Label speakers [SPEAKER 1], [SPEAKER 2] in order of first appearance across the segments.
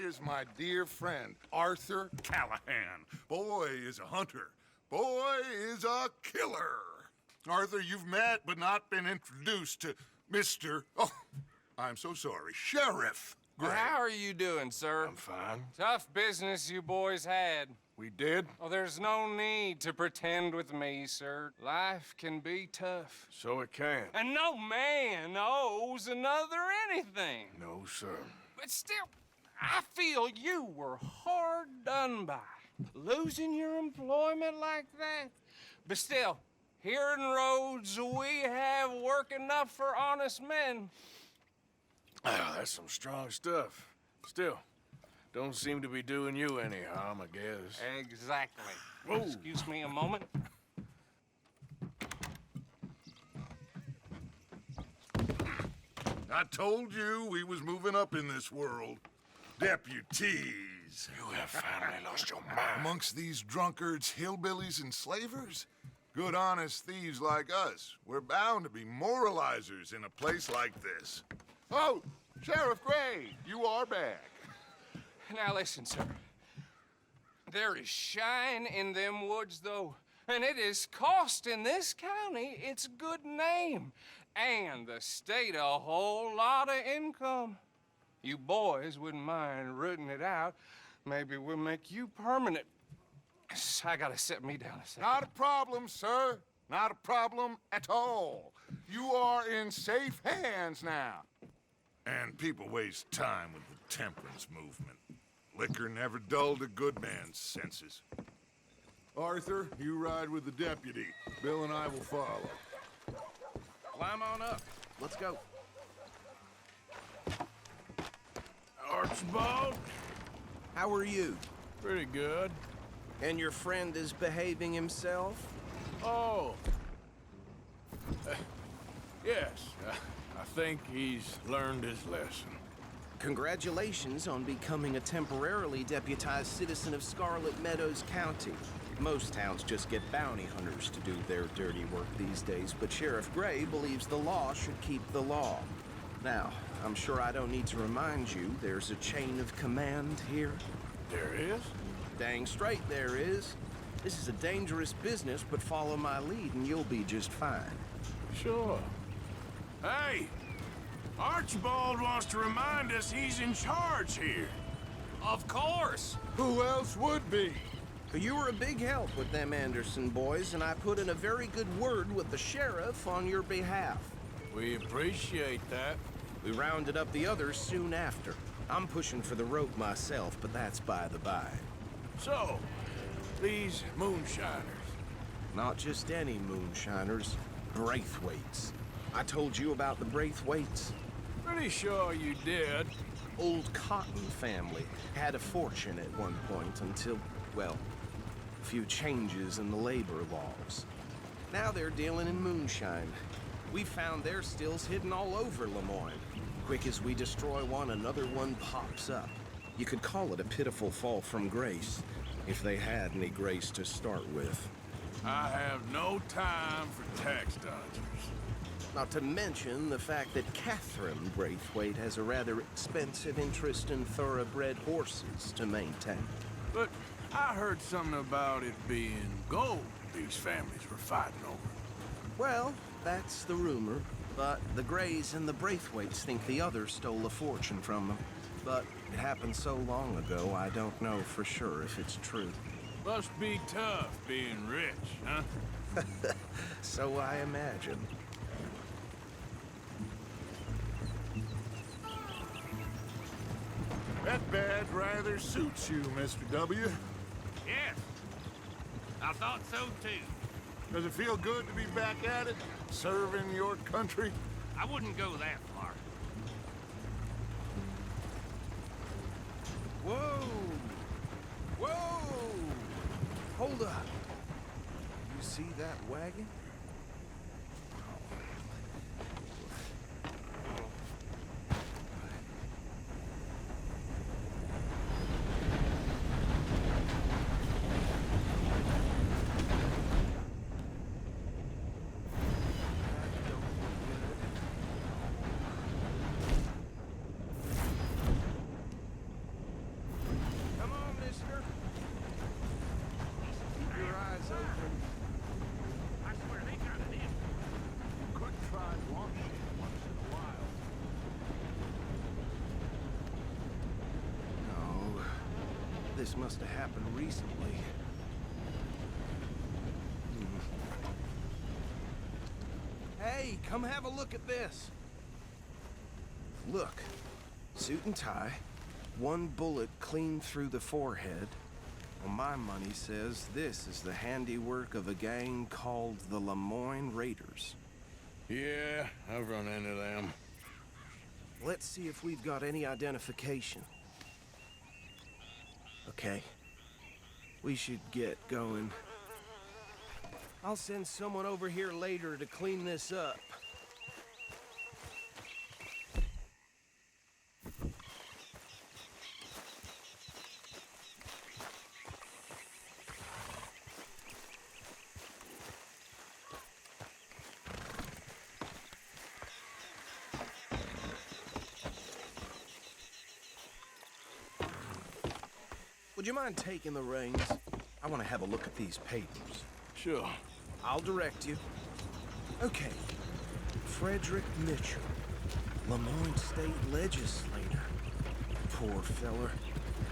[SPEAKER 1] is my dear friend, Arthur Callahan. Boy is a hunter. Boy is a killer. Arthur, you've met but not been introduced to Mr. Oh, I'm so sorry, Sheriff Gray.
[SPEAKER 2] How are you doing, sir?
[SPEAKER 3] I'm fine.
[SPEAKER 2] Tough business you boys had.
[SPEAKER 3] We did?
[SPEAKER 2] Oh, there's no need to pretend with me, sir. Life can be tough.
[SPEAKER 3] So it can.
[SPEAKER 2] And no man owes another anything.
[SPEAKER 3] No, sir.
[SPEAKER 2] But still, I feel you were hard done by. Losing your employment like that. But still, here in Rhodes, we have work enough for honest men.
[SPEAKER 3] Ah, that's some strong stuff. Still, don't seem to be doing you any harm, I guess.
[SPEAKER 2] Exactly.
[SPEAKER 3] Whoa.
[SPEAKER 2] Excuse me a moment.
[SPEAKER 1] I told you we was moving up in this world. Deputies.
[SPEAKER 3] You have finally lost your mind.
[SPEAKER 1] Amongst these drunkards, hillbillies, and slavers? Good honest thieves like us. We're bound to be moralizers in a place like this. Oh, Sheriff Gray, you are back.
[SPEAKER 2] Now listen, sir. There is shine in them woods, though, and it is costing this county its good name and the state a whole lot of income. You boys wouldn't mind rooting it out. Maybe we'll make you permanent. I gotta sit me down a second.
[SPEAKER 1] Not a problem, sir. Not a problem at all. You are in safe hands now. And people waste time with the temperance movement. Liquor never dulled a good man's senses. Arthur, you ride with the deputy. Bill and I will follow.
[SPEAKER 4] Climb on up. Let's go.
[SPEAKER 3] Archibald?
[SPEAKER 4] How are you?
[SPEAKER 3] Pretty good.
[SPEAKER 4] And your friend is behaving himself?
[SPEAKER 3] Oh. Yes. I think he's learned his lesson.
[SPEAKER 4] Congratulations on becoming a temporarily deputized citizen of Scarlet Meadows County. Most towns just get bounty hunters to do their dirty work these days, but Sheriff Gray believes the law should keep the law. Now, I'm sure I don't need to remind you there's a chain of command here.
[SPEAKER 3] There is?
[SPEAKER 4] Dang straight there is. This is a dangerous business, but follow my lead and you'll be just fine.
[SPEAKER 3] Sure. Hey! Archibald wants to remind us he's in charge here.
[SPEAKER 2] Of course.
[SPEAKER 1] Who else would be?
[SPEAKER 4] You were a big help with them Anderson boys, and I put in a very good word with the sheriff on your behalf.
[SPEAKER 3] We appreciate that.
[SPEAKER 4] We rounded up the others soon after. I'm pushing for the rope myself, but that's by the by.
[SPEAKER 3] So, these moonshiners.
[SPEAKER 4] Not just any moonshiners, Braithwaites. I told you about the Braithwaites.
[SPEAKER 3] Pretty sure you did.
[SPEAKER 4] Old Cotton family had a fortune at one point until, well, a few changes in the labor laws. Now they're dealing in moonshine. We found their stills hidden all over Lemoyne. Quick as we destroy one, another one pops up. You could call it a pitiful fall from grace, if they had any grace to start with.
[SPEAKER 3] I have no time for tax dodgers.
[SPEAKER 4] Not to mention the fact that Catherine Braithwaite has a rather expensive interest in thoroughbred horses to maintain.
[SPEAKER 3] But I heard something about it being gold these families were fighting over.
[SPEAKER 4] Well, that's the rumor. But the Grays and the Braithwaites think the others stole a fortune from them. But it happened so long ago, I don't know for sure if it's true.
[SPEAKER 3] Must be tough being rich, huh?
[SPEAKER 4] So I imagine.
[SPEAKER 1] That badge rather suits you, Mr. W.
[SPEAKER 5] Yes, I thought so too.
[SPEAKER 1] Does it feel good to be back at it, serving your country?
[SPEAKER 5] I wouldn't go that far.
[SPEAKER 4] Whoa! Whoa! Hold up. You see that wagon? this must have happened recently. Hey, come have a look at this. Look, suit and tie, one bullet clean through the forehead. Well, my money says this is the handiwork of a gang called the Lemoyne Raiders.
[SPEAKER 3] Yeah, I've run into them.
[SPEAKER 4] Let's see if we've got any identification. Okay. We should get going. I'll send someone over here later to clean this up. Would you mind taking the reins? I want to have a look at these papers.
[SPEAKER 3] Sure.
[SPEAKER 4] I'll direct you. Okay. Frederick Mitchell, Lemoyne State Legislator. Poor feller.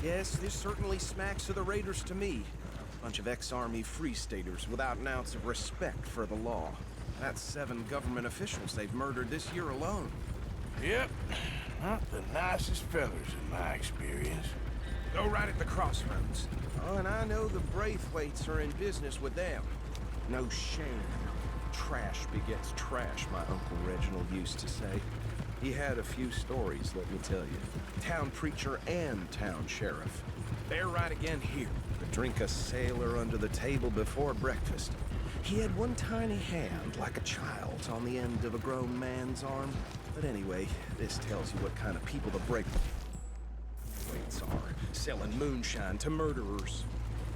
[SPEAKER 4] Yes, this certainly smacks of the Raiders to me. Bunch of ex-Army Free Staters without an ounce of respect for the law. That's 7 government officials they've murdered this year alone.
[SPEAKER 3] Yep. Not the nicest fellas in my experience.
[SPEAKER 4] Go right at the crossroads. Oh, and I know the Braithwaites are in business with them. No shame. Trash begets trash, my Uncle Reginald used to say. He had a few stories, let me tell you. Town preacher and town sheriff. They're right again here. To drink a sailor under the table before breakfast. He had one tiny hand, like a child's, on the end of a grown man's arm. But anyway, this tells you what kind of people the Braithwaites are, selling moonshine to murderers.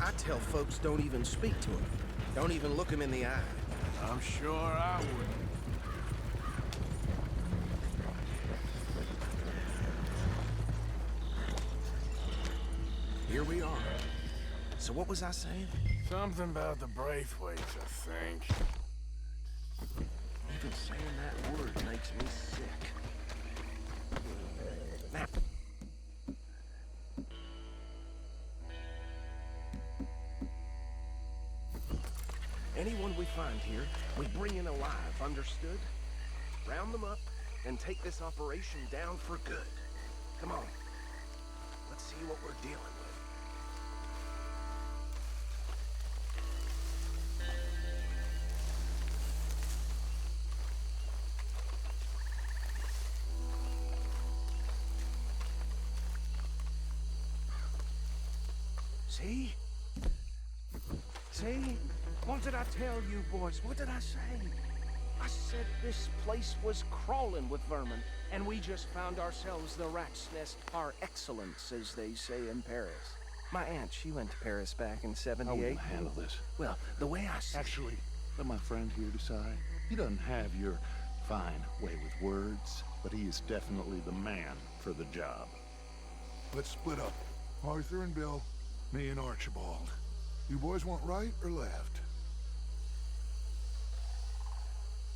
[SPEAKER 4] I tell folks don't even speak to them. Don't even look them in the eye.
[SPEAKER 3] I'm sure I wouldn't.
[SPEAKER 4] Here we are. So what was I saying?
[SPEAKER 3] Something about the Braithwaites, I think.
[SPEAKER 4] Even saying that word makes me sick. Now, anyone we find here, we bring in alive, understood? Round them up, and take this operation down for good. Come on. Let's see what we're dealing with. See? See? What did I tell you, boys? What did I say? I said this place was crawling with vermin, and we just found ourselves the rat's nest par excellence, as they say in Paris. My aunt, she went to Paris back in '78.
[SPEAKER 6] How will you handle this?
[SPEAKER 4] Well, the way I see
[SPEAKER 6] Actually, let my friend here decide. He doesn't have your fine way with words, but he is definitely the man for the job.
[SPEAKER 1] Let's split up. Arthur and Bill, me and Archibald. You boys want right or left?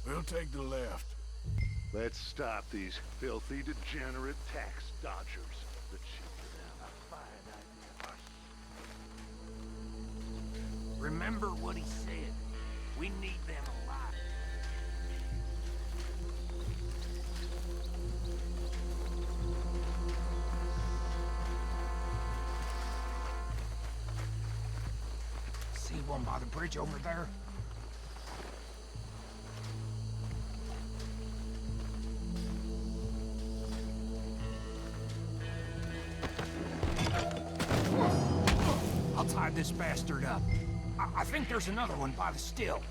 [SPEAKER 3] We'll take the left.
[SPEAKER 6] Let's stop these filthy, degenerate tax dodgers. The cheaper them. A fine idea.
[SPEAKER 5] Remember what he said. We need them alive. See one by the bridge over there? I'll tie this bastard up. I think there's another one by the still.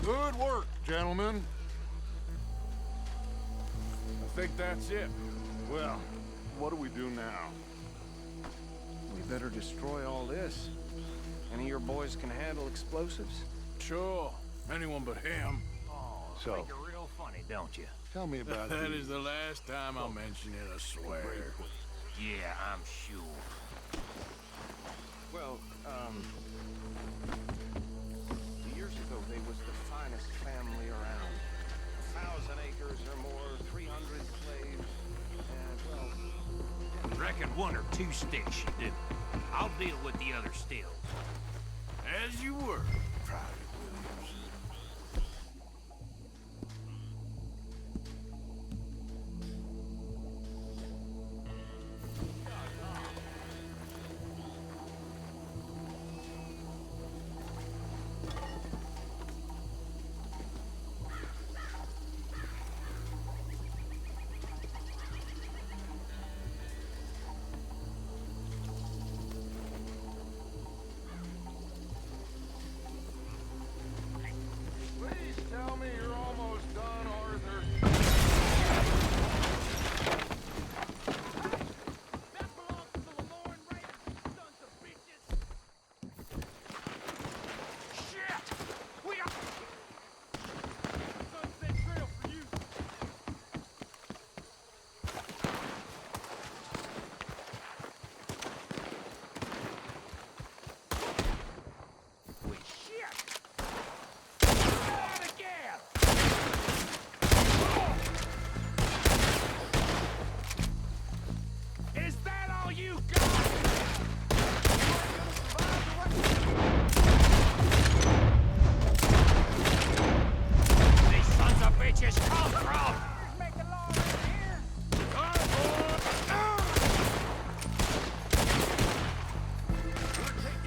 [SPEAKER 1] Good work, gentlemen.
[SPEAKER 3] I think that's it.
[SPEAKER 1] Well, what do we do now?
[SPEAKER 4] We better destroy all this. Any of your boys can handle explosives?
[SPEAKER 3] Sure. Anyone but him.
[SPEAKER 5] So, think you're real funny, don't you?
[SPEAKER 6] Tell me about
[SPEAKER 3] That
[SPEAKER 6] the...
[SPEAKER 3] is the last time I'll mention it, I swear.
[SPEAKER 5] Yeah, I'm sure.
[SPEAKER 4] Well, years ago, they was the finest family around. 1,000 acres or more, 300 slaves, and, well...
[SPEAKER 5] Reckon 1 or 2 sticks you do. I'll deal with the other stills.
[SPEAKER 3] As you were, Private Williams.
[SPEAKER 1] Please tell me you're almost done, Arthur.
[SPEAKER 5] That belongs to the Lauren Raiders, you sons of bitches! Shit! We got... Sunset Trail for you! Wait, shit! Out again! Is that all you got? These sons of bitches come from! Make the law right here!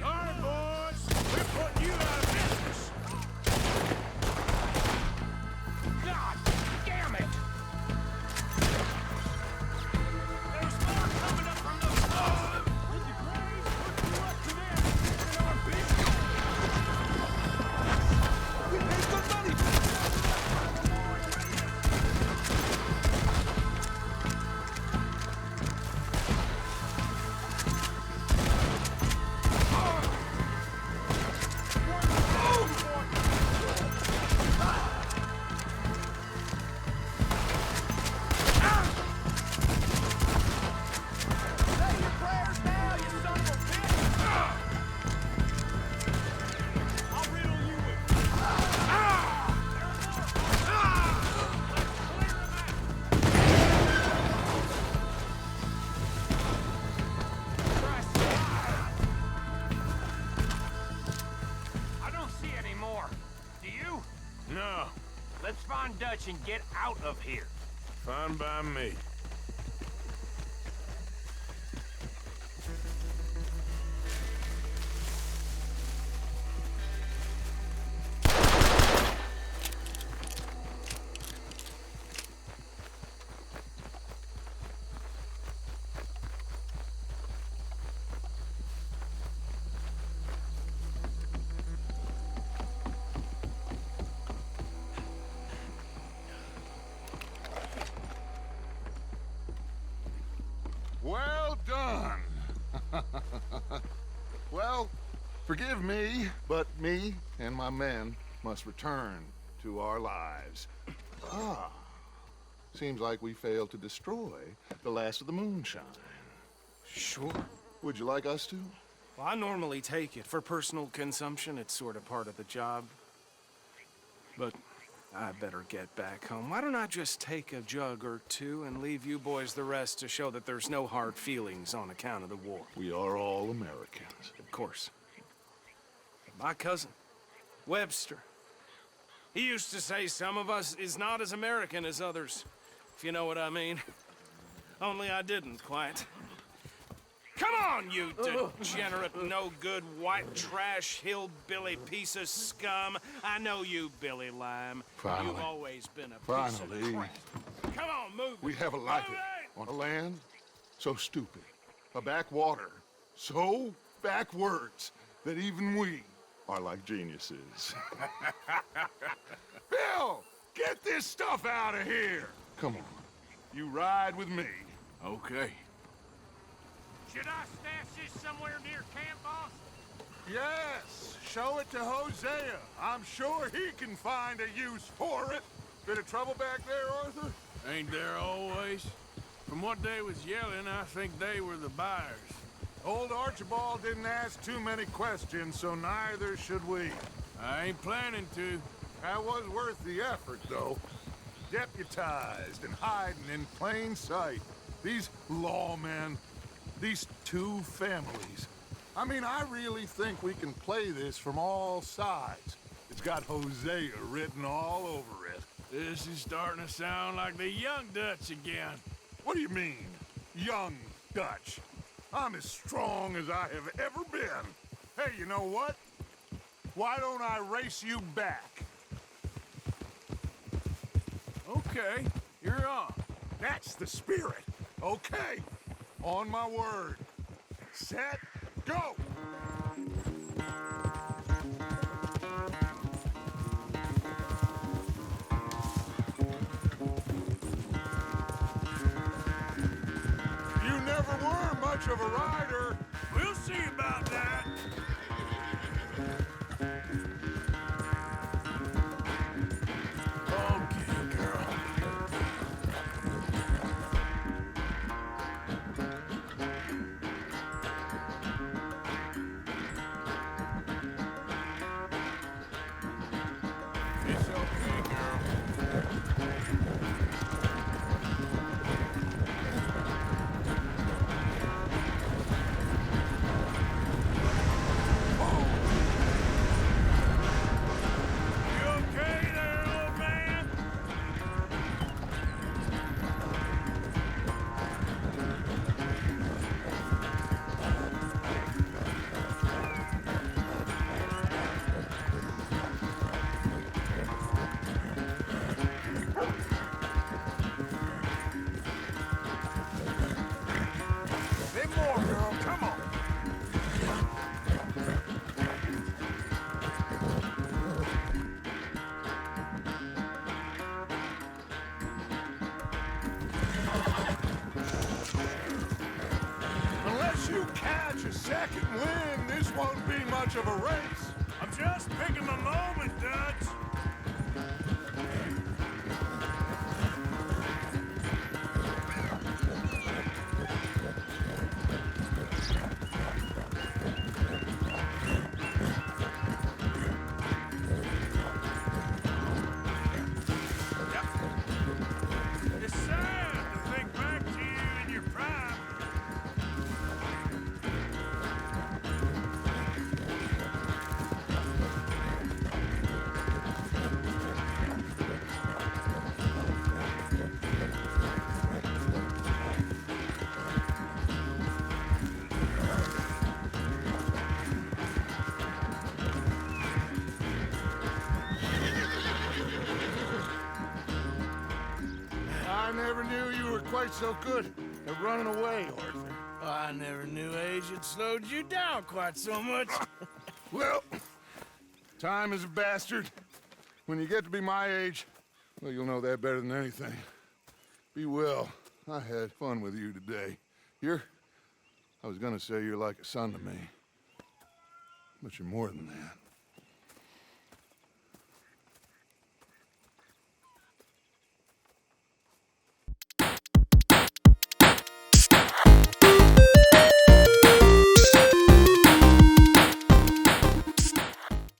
[SPEAKER 3] All right, boys. We're putting you out of business.
[SPEAKER 5] God damn it! There's more coming up from those walls! With the graves, put you up to them in our business! We made good money! Say your prayers now, you son of a bitch! I'll riddle you with... I don't see any more. Do you?
[SPEAKER 3] No,
[SPEAKER 5] Let's find Dutch and get out of here.
[SPEAKER 3] fine by me.
[SPEAKER 1] Well done. Well, forgive me, but me and my men must return to our lives. Ah, seems like we failed to destroy the last of the moonshine.
[SPEAKER 4] Sure.
[SPEAKER 1] Would you like us to?
[SPEAKER 4] Well, I normally take it for personal consumption. It's sort of part of the job. But I better get back home. Why don't I just take a jug or two and leave you boys the rest to show that there's no hard feelings on account of the war?
[SPEAKER 1] We are all Americans.
[SPEAKER 4] Of course. My cousin, Webster, he used to say some of us is not as American as others, if you know what I mean. Only I didn't quite. Come on, you degenerate, no-good, white trash, hillbilly piece of scum. I know you, Billy Lime.
[SPEAKER 1] Finally.
[SPEAKER 4] You've always been a piece
[SPEAKER 1] Finally.
[SPEAKER 4] of crap. Come on, move it.
[SPEAKER 1] We have a life
[SPEAKER 4] Move it!
[SPEAKER 1] on a land so stupid, a backwater so backwards that even we
[SPEAKER 6] are like geniuses.
[SPEAKER 1] Bill, get this stuff out of here. Come on. You ride with me.
[SPEAKER 3] Okay.
[SPEAKER 5] Should I stash this somewhere near camp, boss?
[SPEAKER 1] Yes, show it to Hosea. I'm sure he can find a use for it. Bit of trouble back there, Arthur?
[SPEAKER 3] Ain't there always? From what they was yelling, I think they were the buyers.
[SPEAKER 1] Old Archibald didn't ask too many questions, so neither should we.
[SPEAKER 3] I ain't planning to.
[SPEAKER 1] That was worth the effort, though. Deputized and hiding in plain sight. These lawmen, these two families. I mean, I really think we can play this from all sides. It's got Hosea written all over it.
[SPEAKER 3] This is starting to sound like the Young Dutch again.
[SPEAKER 1] What do you mean, young Dutch? I'm as strong as I have ever been. Hey, you know what? Why don't I race you back?
[SPEAKER 3] Okay, you're on.
[SPEAKER 1] That's the spirit. Okay, on my word. Set, go! You never were much of a rider.
[SPEAKER 3] We'll see about that. Okay, girl. It's okay, girl. You okay there, old man? Bit more, girl. Come on.
[SPEAKER 1] Unless you catch a second wind, this won't be much of a race.
[SPEAKER 3] I'm just picking my moment, Dutch. It's sad to think back to you in your prime.
[SPEAKER 1] I never knew you were quite so good at running away, Arthur.
[SPEAKER 3] I never knew age had slowed you down quite so much.
[SPEAKER 1] Well, time is a bastard. When you get to be my age, well, you'll know that better than anything. Be well. I had fun with you today. I was gonna say you're like a son to me. But you're more than that.